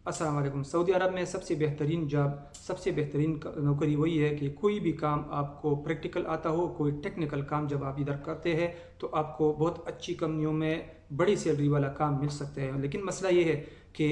अस्सलाम वालेकुम। सऊदी अरब में सबसे बेहतरीन जॉब, सबसे बेहतरीन नौकरी वही है कि कोई भी काम आपको प्रैक्टिकल आता हो, कोई टेक्निकल काम जब आप इधर करते हैं तो आपको बहुत अच्छी कंपनियों में बड़ी सैलरी वाला काम मिल सकते हैं। लेकिन मसला ये है कि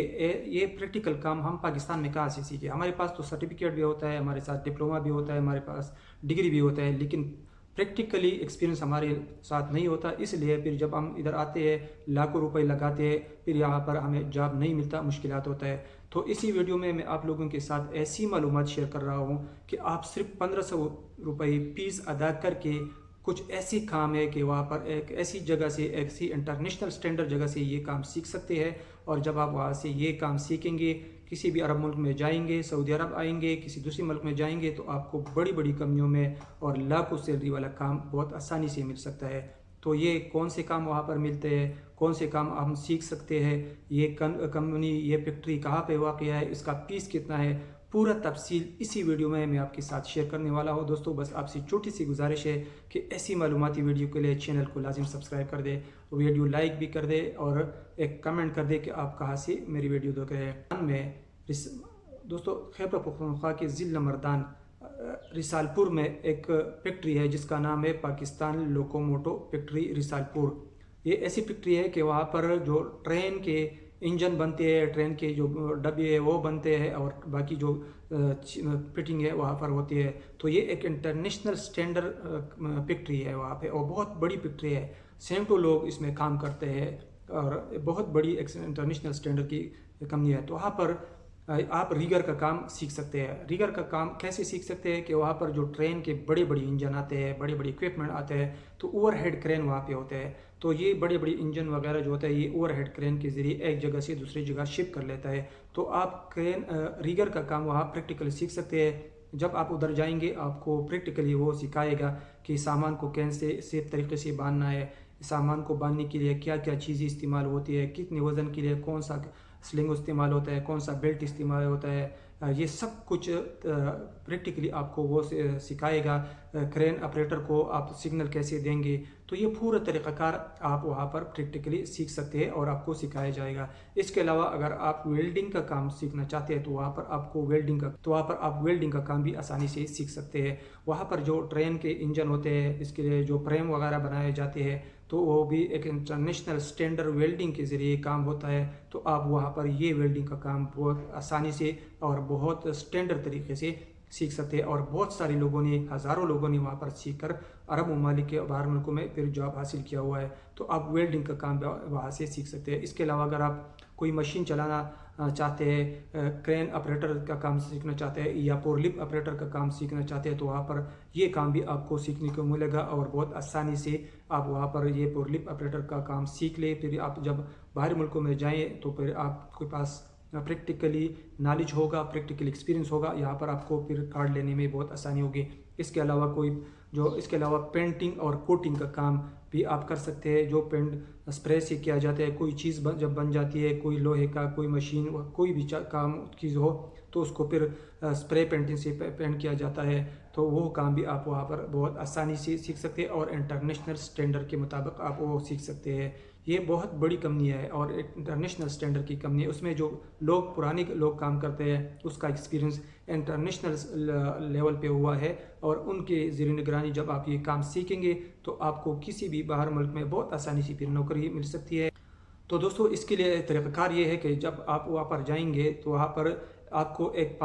ये प्रैक्टिकल काम हम पाकिस्तान में कहाँ से सीखें। हमारे पास तो सर्टिफिकेट भी होता है, हमारे साथ डिप्लोमा भी होता है, हमारे पास डिग्री भी होता है, लेकिन प्रैक्टिकली एक्सपीरियंस हमारे साथ नहीं होता। इसलिए फिर जब हम इधर आते हैं, लाखों रुपए लगाते हैं, फिर यहाँ पर हमें जॉब नहीं मिलता, मुश्किलात होता है। तो इसी वीडियो में मैं आप लोगों के साथ ऐसी मालूमात शेयर कर रहा हूँ कि आप सिर्फ 1500 रुपये फीस अदा करके कुछ ऐसी काम है कि वहाँ पर एक ऐसी जगह से, ऐसी इंटरनेशनल स्टैंडर्ड जगह से ये काम सीख सकते हैं। और जब आप वहाँ से ये काम सीखेंगे, किसी भी अरब मुल्क में जाएंगे, सऊदी अरब आएंगे, किसी दूसरे मुल्क में जाएंगे, तो आपको बड़ी बड़ी कंपनियों में और लाखों सैलरी वाला काम बहुत आसानी से मिल सकता है। तो ये कौन से काम वहाँ पर मिलते हैं, कौन से काम हम सीख सकते हैं, ये कंपनी, ये फैक्ट्री कहाँ पे वाक़या है, इसका फीस कितना है, पूरा तफसील इसी वीडियो में मैं आपके साथ शेयर करने वाला हूँ। दोस्तों, बस आपसे छोटी सी गुजारिश है कि ऐसी मालूमाती वीडियो के लिए चैनल को लाजिम सब्सक्राइब कर दे, वीडियो लाइक भी कर दे और एक कमेंट कर दे कि आप कहाँ से मेरी वीडियो देख रहे हैं। में दोस्तों, खैबर पख्तूनख्वा के ज़िला मर्दान रिसालपुर में एक फैक्ट्री है जिसका नाम है पाकिस्तान लोकोमोटो फैक्ट्री रिसालपुर। ये ऐसी फैक्ट्री है कि वहाँ पर जो ट्रेन के इंजन बनते हैं, ट्रेन के जो डब्बे है वो बनते हैं और बाकी जो फिटिंग है वहाँ पर होती है। तो ये एक इंटरनेशनल स्टैंडर्ड फैक्ट्री है वहाँ पे, और बहुत बड़ी फैक्ट्री है। सैकड़ों लोग इसमें काम करते हैं और बहुत बड़ी इंटरनेशनल स्टैंडर्ड की कंपनी है। तो वहाँ पर आप रीगर का काम सीख सकते हैं। रीगर का काम कैसे सीख सकते हैं कि वहाँ पर जो ट्रेन के बड़े बड़े इंजन आते हैं, बड़े बड़े इक्विपमेंट आते हैं, तो ओवरहेड क्रेन वहाँ पे होते हैं। तो ये बड़े बड़े इंजन वगैरह जो होता है, ये ओवरहेड क्रेन के ज़रिए एक जगह से दूसरी जगह शिप कर लेता है। तो आप रीगर का काम वहाँ प्रैक्टिकली सीख सकते हैं। जब आप उधर जाएंगे आपको प्रैक्टिकली वो सिखाएगा कि सामान को कैसे सेफ तरीके से बांधना है, सामान को बांधने के लिए क्या क्या चीज़ें इस्तेमाल होती है, कितने वज़न के लिए कौन सा स्लिंग इस्तेमाल होता है, कौन सा बेल्ट इस्तेमाल होता है। ये सब कुछ प्रैक्टिकली आपको वो सिखाएगा। क्रेन ऑपरेटर को आप सिग्नल कैसे देंगे, तो ये पूरा तरीक़ाकार आप वहाँ पर प्रैक्टिकली सीख सकते हैं और आपको सिखाया जाएगा। इसके अलावा अगर आप वेल्डिंग का काम सीखना चाहते हैं तो वहाँ पर आप वेल्डिंग का काम भी आसानी से सीख सकते हैं। वहाँ पर जो ट्रेन के इंजन होते हैं, इसके लिए जो फ्रेम वगैरह बनाए जाते हैं, तो वो भी एक इंटरनेशनल स्टैंडर्ड वेल्डिंग के ज़रिए काम होता है। तो आप वहाँ पर ये वेल्डिंग का काम बहुत आसानी से और बहुत स्टैंडर्ड तरीके से सीख सकते हैं। और बहुत सारे लोगों ने, हज़ारों लोगों ने वहाँ पर सीख कर अरब ममालिक के बाहर मुल्कों में फिर जॉब हासिल किया हुआ है। तो आप वेल्डिंग का काम वहाँ से सीख सकते हैं। इसके अलावा अगर आप कोई मशीन चलाना चाहते हैं, क्रेन ऑपरेटर का काम सीखना चाहते हैं या फोर्कलिफ्ट ऑपरेटर का काम सीखना चाहते हैं, तो वहाँ पर ये काम भी आपको सीखने को मिलेगा और बहुत आसानी से आप वहाँ पर ये फोर्कलिफ्ट ऑपरेटर का काम सीख ले। फिर आप जब बाहरी मुल्कों में जाएँ तो फिर आपके पास प्रैक्टिकली नॉलेज होगा, प्रैक्टिकल एक्सपीरियंस होगा, यहाँ पर आपको फिर कार्ड लेने में बहुत आसानी होगी। इसके अलावा पेंटिंग और कोटिंग का काम भी आप कर सकते हैं। जो पेंट स्प्रे से किया जाता है, कोई चीज़ जब बन जाती है, कोई लोहे का, कोई मशीन, कोई भी काम चीज़ हो, तो उसको फिर स्प्रे पेंटिंग से पेंट किया जाता है। तो वो काम भी आप वहाँ पर बहुत आसानी से सीख सकते हैं और इंटरनेशनल स्टैंडर्ड के मुताबिक आप वो सीख सकते हैं। ये बहुत बड़ी कंपनी है और एक इंटरनेशनल स्टैंडर्ड की कंपनी है। उसमें जो लोग, पुराने लोग काम करते हैं, उसका एक्सपीरियंस इंटरनेशनल लेवल पे हुआ है और उनके ज़रिए निगरानी जब आप ये काम सीखेंगे तो आपको किसी भी बाहर मुल्क में बहुत आसानी से फिर नौकरी मिल सकती है। तो दोस्तों, इसके लिए तरीक़ाकार ये है कि जब आप वहाँ पर जाएंगे तो वहाँ पर आपको एक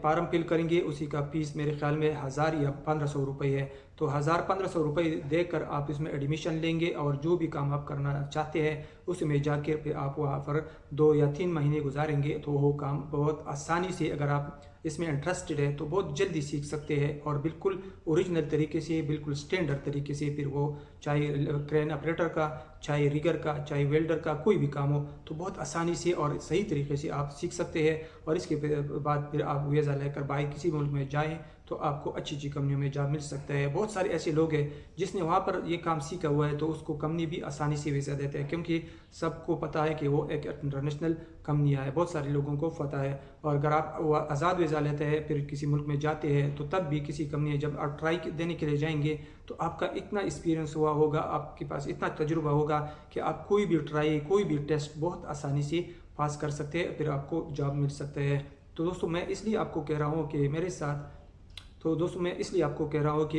फार्म फिल करेंगे। उसी का फीस मेरे ख्याल में 1000 या 1500 रुपये है। तो 1000-1500 रुपये देकर आप इसमें एडमिशन लेंगे और जो भी काम आप करना चाहते हैं उसमें जाकर फिर आप वहाँ पर 2 या 3 महीने गुजारेंगे तो वो काम बहुत आसानी से, अगर आप इसमें इंटरेस्टेड है तो बहुत जल्दी सीख सकते हैं और बिल्कुल ओरिजिनल तरीके से, बिल्कुल स्टैंडर्ड तरीके से, फिर वो चाहे क्रेन ऑपरेटर का, चाहे रिगर का, चाहे वेल्डर का, कोई भी काम हो, तो बहुत आसानी से और सही तरीके से आप सीख सकते हैं। और इसके बाद फिर आप वीज़ा लेकर बाहर किसी मुल्क में जाएँ तो आपको अच्छी अच्छी कंपनियों में जॉब मिल सकता है। बहुत सारे ऐसे लोग हैं जिसने वहाँ पर ये काम सीखा हुआ है तो उसको कंपनी भी आसानी से वीज़ा देते हैं, क्योंकि सबको पता है कि वो एक इंटरनेशनल कंपनी है, बहुत सारे लोगों को पता है। और अगर आप आज़ाद वीज़ा लेते हैं फिर किसी मुल्क में जाते हैं तो तब भी किसी कंपनी, जब आप ट्राई देने के लिए जाएंगे तो आपका इतना एक्सपीरियंस हुआ होगा, आपके पास इतना तजुर्बा होगा कि आप कोई भी ट्राई, कोई भी टेस्ट बहुत आसानी से پاس کر سکتے ہیں، پھر آپ کو جاب مل سکتے ہیں۔ تو دوستو میں اس لیے آپ کو کہہ رہا ہوں کہ میرے ساتھ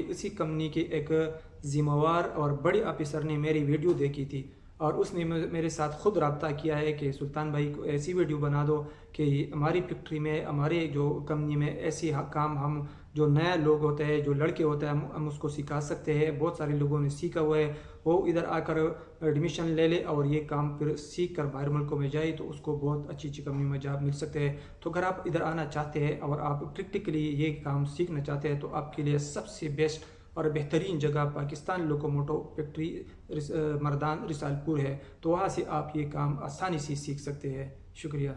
اسی کمپنی کے ایک ذمہ وار اور بڑے آفیسر نے میری ویڈیو دیکھی تھی، اور اس نے میرے ساتھ خود رابطہ کیا ہے کہ سلطان بھائی کو ایسی ویڈیو بنا دو کہ ہماری فیکٹری میں، ہمارے جو کمپنی میں ایسی کام ہم جو نیا لوگ ہوتے ہیں، جو لڑکے ہوتے ہیں، ہم اس کو سکھا سکتے ہیں۔ بہت سارے لوگوں نے سیکھا ہوا ہے، وہ ادھر آ کر ایڈمیشن لے لے اور یہ کام پھر سیکھ کر باہر ملکوں میں جائے تو اس کو بہت اچھی کمپنی میں جاب مل سکتے ہیں۔ تو اگر آپ ادھر آنا چاہتے ہیں اور آپ پریکٹیکلی یہ کام سیکھنا چاہتے ہیں تو آپ کے لیے سب سے بیسٹ اور بہترین جگہ پاکستان لوکوموٹو فیکٹری مردان رسال پور ہے، تو وہاں سے آپ یہ کام آسانی سے سیکھ سکتے ہیں۔ شکریہ۔